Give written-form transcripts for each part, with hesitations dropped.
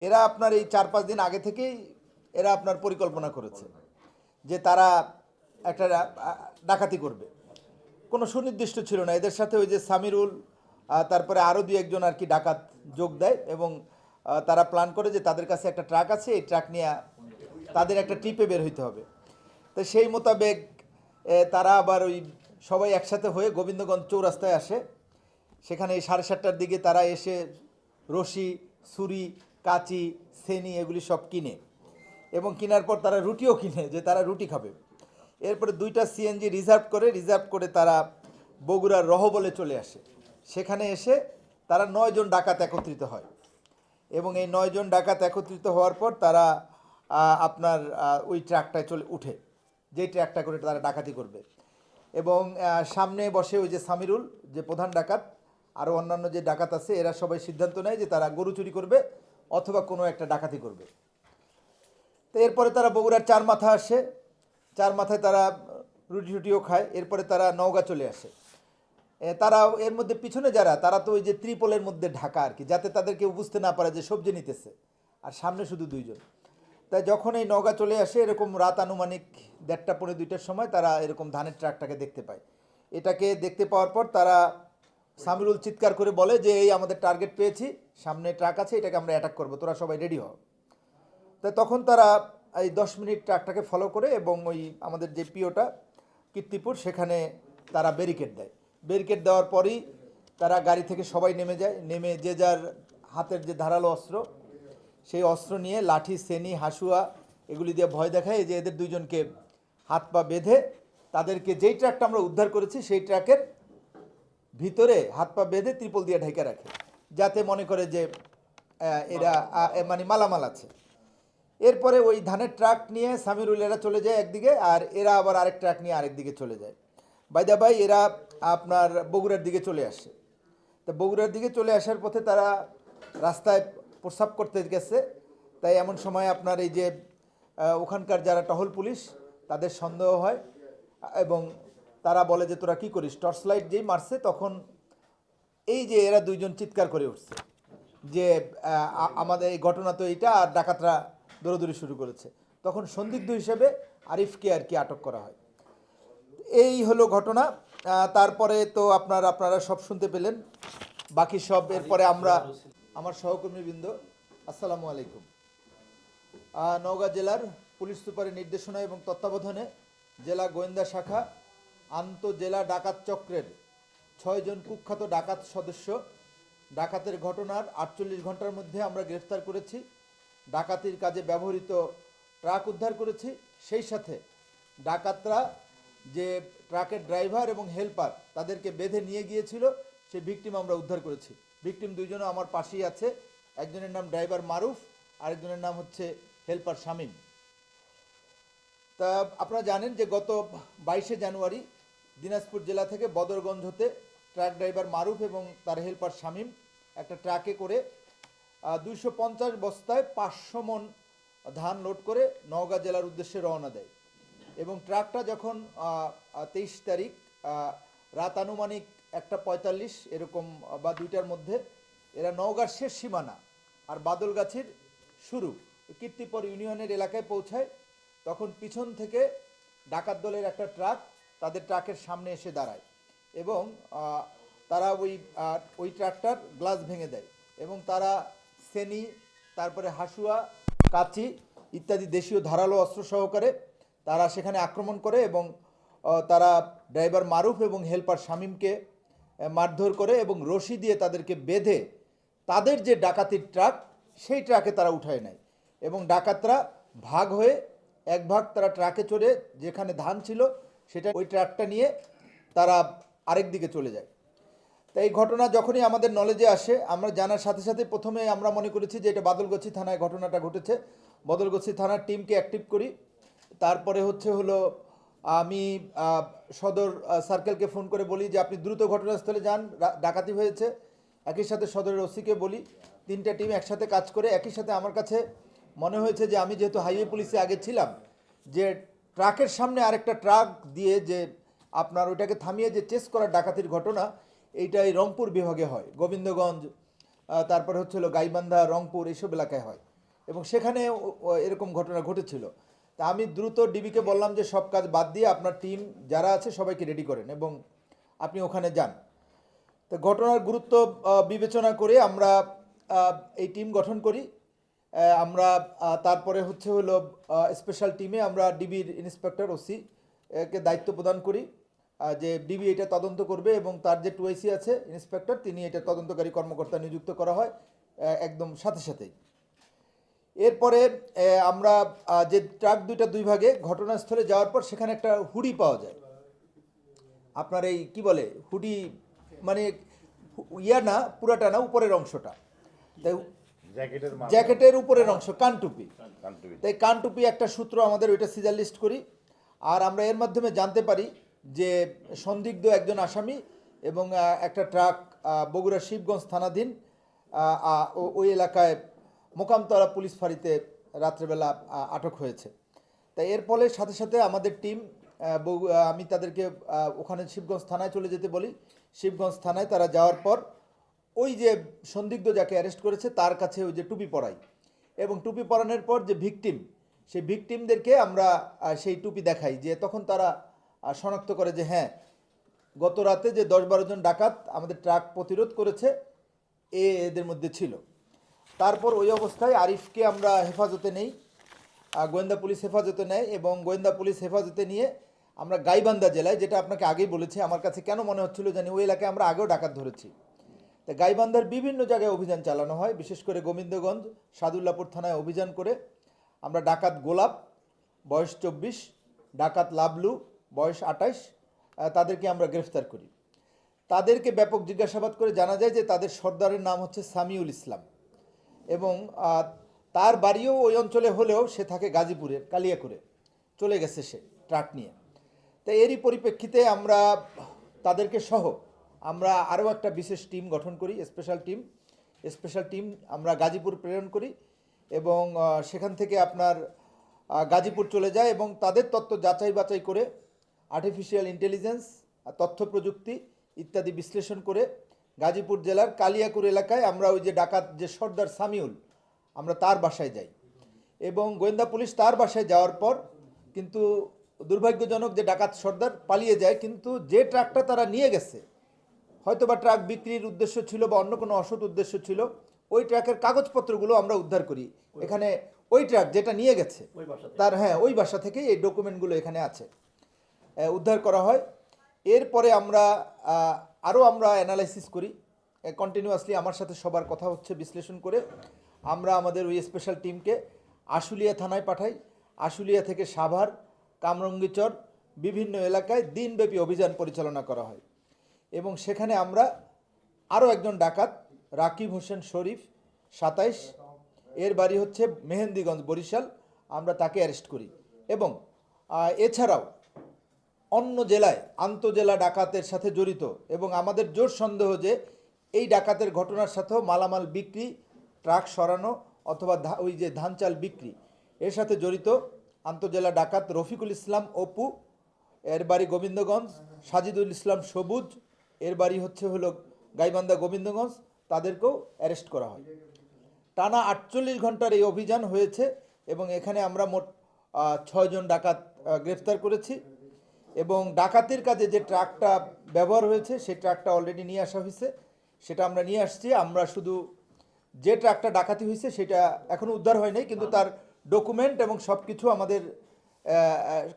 এরা আপনার এই ৪-৫ দিন আগে থেকেই এরা আপনার পরিকল্পনা করেছে যে তারা একটা ডাকাতি করবে। কোনো সুনির্দিষ্ট ছিল না। এদের সাথে ওই যে সামিরুল, তারপরে আরও ২-১ জন আর কি ডাকাত যোগ দেয় এবং তারা প্ল্যান করে যে তাদের কাছে একটা ট্রাক আছে, এই ট্রাক নিয়ে তাদের একটা ট্রিপে বের হইতে হবে। তো সেই মোতাবেক তারা আবার ওই সবাই একসাথে হয়ে গোবিন্দগঞ্জ চৌরাস্তায় আসে। সেখানে এই 7:30টার দিকে তারা এসে রশি, ছুরি, কাঁচি, সেনি এগুলি সব কিনে এবং কেনার পর তারা রুটিও কিনে যে তারা রুটি খাবে। এরপরে 2টা সিএনজি রিজার্ভ করে তারা বগুড়ার রহবলে চলে আসে। সেখানে এসে তারা 9 জন ডাকাত একত্রিত হয় এবং এই 9 জন ডাকাত একত্রিত হওয়ার পর তারা আপনার ওই ট্রাকটায় উঠে, যেই ট্রাকটা করে তারা ডাকাতি করবে। এবং সামনে বসে ওই যে সামিরুল, যে প্রধান ডাকাত, আরও অন্যান্য যে ডাকাত আছে, এরা সবাই সিদ্ধান্ত নেয় যে তারা গরু চুরি করবে অথবা কোনো একটা ডাকাতি করবে। তো এরপরে তারা বগুড়ার 4 মাথা আসে, 4 মাথায় তারা রুটি টুটিও খায়। এরপরে তারা নওগাঁ চলে আসে। তারা এর মধ্যে পিছনে যারা, তারা তো ওই যে ত্রিপলের মধ্যে ঢাকা আর কি, যাতে তাদের কেউ বুঝতে না পারে যে সবজি নিতেছে, আর সামনে শুধু 2 জন। তাই যখন এই নওগাঁ চলে আসে, এরকম রাত আনুমানিক 1:30-2টার সময় তারা এরকম ধানের ট্রাকটাকে দেখতে পায়। এটাকে দেখতে পাওয়ার পর তারা, সামিরুল চিৎকার করে বলে যে এই আমাদের টার্গেট পেয়েছি, সামনে ট্রাক আছে, এটাকে আমরা অ্যাটাক করবো, তোরা সবাই রেডি হও। তাই তখন তারা এই 10 মিনিট ট্রাকটাকে ফলো করে এবং ওই আমাদের যে পিওটা কীর্তিপুর, সেখানে তারা ব্যারিকেড দেয়। ব্যারিকেড দেওয়ার পরই তারা গাড়ি থেকে সবাই নেমে যায়। নেমে যে যার হাতের যে ধারালো অস্ত্র, সেই অস্ত্র নিয়ে লাঠি, সেনি, হাসুয়া এগুলি দিয়ে ভয় দেখায় যে এদের 2 জনকে হাত পা বেঁধে তাদেরকে, যেই ট্রাকটা আমরা উদ্ধার করেছি সেই ট্রাকের ভিতরে হাত পা বেঁধে ত্রিপল দিয়ে ঢেকে রাখে, যাতে মনে করে যে এরা মানে মালামাল আছে। এরপরে ওই ধানের ট্রাক নিয়ে সামিরুল এরা চলে যায় একদিকে, আর এরা আবার আরেক ট্রাক নিয়ে আরেক দিকে চলে যায়। ভাই এরা আপনার বগুড়ার দিকে চলে আসে। তো বগুড়ার দিকে চলে আসার পথে তারা রাস্তায় প্রস্রাব করতে গেছে। তাই এমন সময় আপনার এই যে ওখানকার যারা টহল পুলিশ, তাদের সন্দেহ হয় এবং তারা বলে যে তোরা কী করিস। টর্চ লাইট যেই মারছে, তখন এই যে এরা 2 জন চিৎকার করে উঠছে যে আমাদের এই ঘটনা তো এইটা, আর ডাকাতরা দৌড়াদৌড়ি শুরু করেছে। তখন সন্দিগ্ধ হিসেবে আরিফকে আর কি আটক করা হয়। এই হলো ঘটনা। তারপরে তো আপনারা সব শুনতে পেলেন, বাকি সব এরপরে আমরা, আমার সহকর্মীবৃন্দ, আসসালামু আলাইকুম। নওগাঁ জেলার পুলিশ সুপারের নির্দেশনা এবং তত্ত্বাবধানে জেলা গোয়েন্দা শাখা আন্তঃজেলা ডাকাত চক্রের 6 জন কুখ্যাত ডাকাত সদস্য ডাকাতের ঘটনার 48 ঘন্টার মধ্যে আমরা গ্রেফতার করেছি। ডাকাতির কাজে ব্যবহৃত ট্রাক উদ্ধার করেছি। সেই সাথে ডাকাতরা যে ট্রাকের ড্রাইভার এবং হেল্পার, তাদেরকে বেঁধে নিয়ে গিয়েছিল, সেই ভিকটিম আমরা উদ্ধার করেছি। ভিকটিম 2 জনও আমার পাশেই আছে। একজনের নাম ড্রাইভার মারুফ, আরেকজনের নাম হচ্ছে হেল্পার শামীম। তা আপনারা জানেন যে গত 22শে জানুয়ারি দিনাজপুর জেলা থেকে বদরগঞ্জ হতে ট্রাক ড্রাইভার মারুফ এবং তার হেল্পার শামীম একটা ট্রাকে করে 250 বস্তায় 500 মণ ধান লোড করে নওগাঁ জেলার উদ্দেশ্যে রওনা দেয়। এবং ট্রাকটা যখন 23 তারিখ রাত আনুমানিক 1:45 এরকম বা 2টার মধ্যে, এরা নওগাঁর শেষ সীমানা আর বাদলগাছির শুরু কীর্তিপুর ইউনিয়নের এলাকায় পৌঁছায়, তখন পিছন থেকে ডাকাত দলের একটা ট্রাক তাদের ট্রাকের সামনে এসে দাঁড়ায় এবং তারা ওই ট্রাকটার গ্লাস ভেঙে দেয় এবং তারা সেনি, তারপরে হাসুয়া, কাঁচি ইত্যাদি দেশীয় ধারালো অস্ত্র সহকারে তারা সেখানে আক্রমণ করে এবং তারা ড্রাইভার মারুফ এবং হেল্পার শামীমকে মারধর করে এবং রশি দিয়ে তাদেরকে বেঁধে তাদের যে ডাকাতির ট্রাক, সেই ট্রাকে তারা উঠায় নেয় এবং ডাকাতরা ভাগ হয়ে এক ভাগ তারা ট্রাকে চড়ে যেখানে ধান ছিল সেটা, ওই ট্রাকটা নিয়ে তারা আরেক দিকে চলে যায়। তাই এই ঘটনা যখনই আমাদের নলেজে আসে, আমরা জানার সাথে সাথে প্রথমে আমরা মনে করেছি যে এটা বাদলগাছি থানায় ঘটনাটা ঘটেছে। বদলগাছি থানার টিমকে অ্যাক্টিভ করি। তারপরে হলো আমি সদর সার্কেলকে ফোন করে বলি যে আপনি দ্রুত ঘটনাস্থলে যান, ডাকাতি হয়েছে। একই সাথে সদরের ওসিকে বলি। 3টা টিম একসাথে কাজ করে। একই সাথে আমার কাছে মনে হয়েছে যে আমি যেহেতু হাইওয়ে পুলিশে আগে ছিলাম, যে ট্রাকের সামনে আরেকটা ট্রাক দিয়ে যে আপনার ওইটাকে থামিয়ে যে চেস করার ডাকাতির ঘটনা, এইটা এই রংপুর বিভাগে হয়, গোবিন্দগঞ্জ, তারপরে হলো গাইবান্ধা, রংপুর, এইসব এলাকায় হয়। এবং সেখানে এরকম ঘটনা ঘটেছিল। তা আমি দ্রুত ডিবিকে বললাম যে সব কাজ বাদ দিয়ে আপনার টিম যারা আছে সবাইকে রেডি করেন এবং আপনি ওখানে যান। তো ঘটনার গুরুত্ব বিবেচনা করে আমরা এই টিম গঠন করি। আমরা তারপরে হলো স্পেশাল টিমে আমরা ডিবির ইন্সপেক্টর ওসি কে দায়িত্ব প্রদান করি যে ডিবি এটা তদন্ত করবে এবং তার যে টুআইসি আছে ইন্সপেক্টর তিনি এটা তদন্তকারী কর্মকর্তা নিযুক্ত করা হয় একদম সাথে সাথেই। এরপরে আমরা যে ট্রাক দুই ভাগে ঘটনাস্থলে যাওয়ার পর সেখানে একটা হুডি পাওয়া যায়। আপনার এই কি বলে হুডি মানে ইয়া না, পুরাটা না, উপরের অংশটা, তাই জ্যাকেটের উপরের অংশ কানটুপি। তাই কানটুপি একটা সূত্র আমাদের ওইটা সিজার লিস্ট করি। আর আমরা এর মাধ্যমে জানতে পারি যে সন্দিগ্ধ একজন আসামি এবং একটা ট্রাক বগুড়া শিবগঞ্জ থানাধীন ওই এলাকায় মোকামতলা পুলিশ ফাঁড়িতে রাত্রেবেলা আটক হয়েছে। তাই এর ফলে সাথে সাথে আমাদের টিম আমি তাদেরকে ওখানে শিবগঞ্জ থানায় চলে যেতে বলি। শিবগঞ্জ থানায় তারা যাওয়ার পর ওই যে সন্দিগ্ধ যাকে অ্যারেস্ট করেছে তার কাছে ওই যে টুপি পরাই এবং টুপি পরানোর পর যে ভিকটিম, সেই ভিকটিমদেরকে আমরা সেই টুপি দেখাই, যে তখন তারা শনাক্ত করে যে হ্যাঁ, গত রাতে যে 10-12 জন ডাকাত আমাদের ট্রাক প্রতিরোধ করেছে এদের মধ্যে ছিল। তারপর ওই অবস্থায় আরিফকে আমরা হেফাজতে নেই, গোয়েন্দা পুলিশ হেফাজতে নেয় এবং গোয়েন্দা পুলিশ হেফাজতে নিয়ে আমরা গাইবান্ধা জেলায়, যেটা আপনাকে আগেই বলেছি, আমার কাছে কেন মনে হচ্ছিল জানি ওই এলাকায় আমরা আগেও ডাকাত ধরেছি। তা গাইবান্ধার বিভিন্ন জায়গায় অভিযান চালানো হয়, বিশেষ করে গোবিন্দগঞ্জ সাদুল্লাপুর থানায় অভিযান করে আমরা ডাকাত গোলাপ বয়স 24, ডাকাত লাবলু বয়স 28 তাদেরকে আমরা গ্রেফতার করি। তাদেরকে ব্যাপক জিজ্ঞাসাবাদ করে জানা যায় যে তাদের সর্দারের নাম হচ্ছে সামিউল ইসলাম এবং তার বাড়িও ওই অঞ্চলে হলেও সে থাকে গাজীপুরের কালিয়াকুরে, চলে গেছে সে ট্রাক নিয়ে। তাই এরই পরিপ্রেক্ষিতে আমরা তাদেরকে সহ আমরা আরও একটা বিশেষ টিম গঠন করি, স্পেশাল টিম আমরা গাজীপুর প্রেরণ করি এবং সেখান থেকে আপনার গাজীপুর চলে যায় এবং তাদের তথ্য যাচাই বাছাই করে আর্টিফিশিয়াল ইন্টেলিজেন্স, তথ্য প্রযুক্তি ইত্যাদি বিশ্লেষণ করে গাজীপুর জেলার কালিয়াকুর এলাকায় আমরা ওই যে ডাকাত যে সর্দার সামিউল, আমরা তার বাসায় যাই এবং গোয়েন্দা পুলিশ তার বাসায় যাওয়ার পর কিন্তু দুর্ভাগ্যজনক যে ডাকাত সর্দার পালিয়ে যায়, কিন্তু যে ট্রাকটা তারা নিয়ে গেছে, হয়তো বা ট্রাক বিক্রির উদ্দেশ্য ছিল বা অন্য কোনো অসৎ উদ্দেশ্য ছিল, ওই ট্রাকের কাগজপত্রগুলো আমরা উদ্ধার করি। এখানে ওই ট্রাক যেটা নিয়ে গেছে তার ওই বাসা থেকেই এই ডকুমেন্টগুলো এখানে আছে, উদ্ধার করা হয়। এরপরে আমরা আরও অ্যানালাইসিস করি কন্টিনিউয়াসলি, আমার সাথে সবার কথা হচ্ছে, বিশ্লেষণ করে আমরা আমাদের ওই স্পেশাল টিমকে আশুলিয়া থানায় পাঠাই। আশুলিয়া থেকে সাভার, কামরঙ্গীচর বিভিন্ন এলাকায় দিনব্যাপী অভিযান পরিচালনা করা হয় এবং সেখানে আমরা আরও একজন ডাকাত রাকিব হোসেন শরীফ 27, এর বাড়ি হচ্ছে মেহেন্দিগঞ্জ বরিশাল, আমরা তাকে অ্যারেস্ট করি এবং এছাড়াও অন্য জেলায় আন্তজেলা ডাকাতের সাথে জড়িত এবং আমাদের জোর সন্দেহ যে এই ডাকাতের ঘটনার সাথেও মালামাল বিক্রি, ট্রাক সরানো অথবা ওই যে ধান চাল বিক্রি, এর সাথে জড়িত আন্তজেলা ডাকাত রফিকুল ইসলাম অপু, এর বাড়ি গোবিন্দগঞ্জ, সাজিদুল ইসলাম সবুজ, এর বাড়ি হলো গাইবান্ধা গোবিন্দগঞ্জ, তাদেরকেও অ্যারেস্ট করা হয়। টানা 48 ঘন্টার এই অভিযান হয়েছে এবং এখানে আমরা মোট 6 জন ডাকাত গ্রেফতার করেছি এবং ডাকাতির কাজে যে ট্রাকটা ব্যবহার হয়েছে সেই ট্রাকটা অলরেডি নিয়ে আসা হয়েছে, সেটা আমরা নিয়ে আসছি। আমরা শুধু যে ট্রাকটা ডাকাতি হয়েছে সেটা এখনও উদ্ধার হয় নাই, কিন্তু তার ডকুমেন্ট এবং সব কিছু আমাদের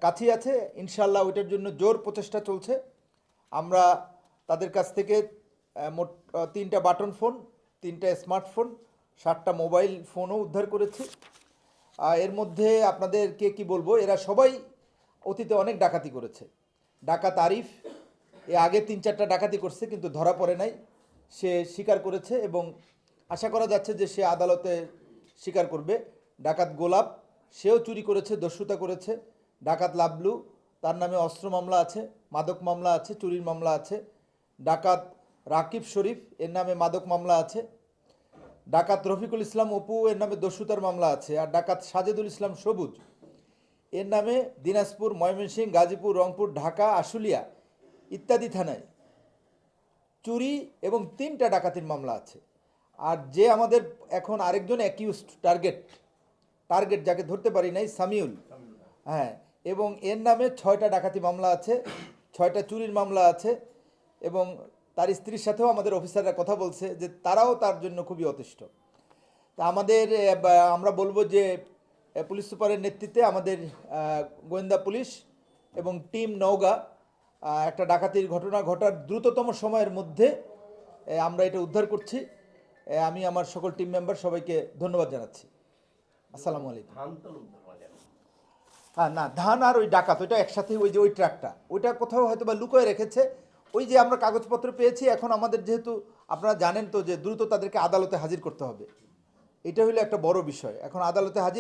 কাছেই আছে। ইনশাল্লাহ ওইটার জন্য জোর প্রচেষ্টা চলছে। আমরা তাদের কাছ থেকে মোট 3টা বাটন ফোন, 3টা স্মার্টফোন, 7টা মোবাইল ফোনও উদ্ধার করেছি। এর মধ্যে আপনাদেরকে কি বলবো, এরা সবাই অতীতে অনেক ডাকাতি করেছে। ডাকাত আরিফ আগে 3-4টা ডাকাতি করছে কিন্তু ধরা পড়ে নাই, সে স্বীকার করেছে এবং আশা করা যাচ্ছে যে সে আদালতে স্বীকার করবে। ডাকাত গোলাপ, সেও চুরি করেছে, দস্যুতা করেছে। ডাকাত লাবলু, তার নামে অস্ত্র মামলা আছে, মাদক মামলা আছে, চুরির মামলা আছে। ডাকাত রাকিব শরীফ, এর নামে মাদক মামলা আছে। ডাকাত রফিকুল ইসলাম অপু, এর নামে দস্যুতার মামলা আছে। আর ডাকাত সাজেদুল ইসলাম সবুজ, এর নামে দিনাজপুর, ময়মনসিংহ, গাজীপুর, রংপুর, ঢাকা, আশুলিয়া ইত্যাদি থানায় চুরি এবং 3টা ডাকাতির মামলা আছে। আর যে আমাদের এখন আরেকজন অ্যাকিউজড টার্গেট, টার্গেট যাকে ধরতে পারি নাই সামিউল, হ্যাঁ, এবং এর নামে 6টা ডাকাতি মামলা আছে, 6টা চুরির মামলা আছে, এবং তার স্ত্রীর সাথেও আমাদের অফিসাররা কথা বলছে যে তারাও তার জন্য খুবই অতিষ্ঠ। তা আমাদের আমরা বলবো যে পুলিশ সুপারের নেতৃত্বে আমাদের গোয়েন্দা পুলিশ এবং টিম নওগাঁ একটা ডাকাতির ঘটনা ঘটার দ্রুততম সময়ের মধ্যে আমরা এটা উদ্ধার করছি। আমি আমার সকল টিম মেম্বার সবাইকে ধন্যবাদ জানাচ্ছি। আসসালামু আলাইকুম। হ্যাঁ, না, ধান আর ওই ডাকাত ওইটা একসাথে, ওই যে ওই ট্রাকটা ওইটা কোথাও হয়তো বা লুকোয় রেখেছে। ওই যে আমরা কাগজপত্র পেয়েছি, এখন আমাদের যেহেতু আপনারা জানেন তো যে দ্রুত তাদেরকে আদালতে হাজির করতে হবে, এটা হলো একটা বড় বিষয়। এখন আদালতে হাজির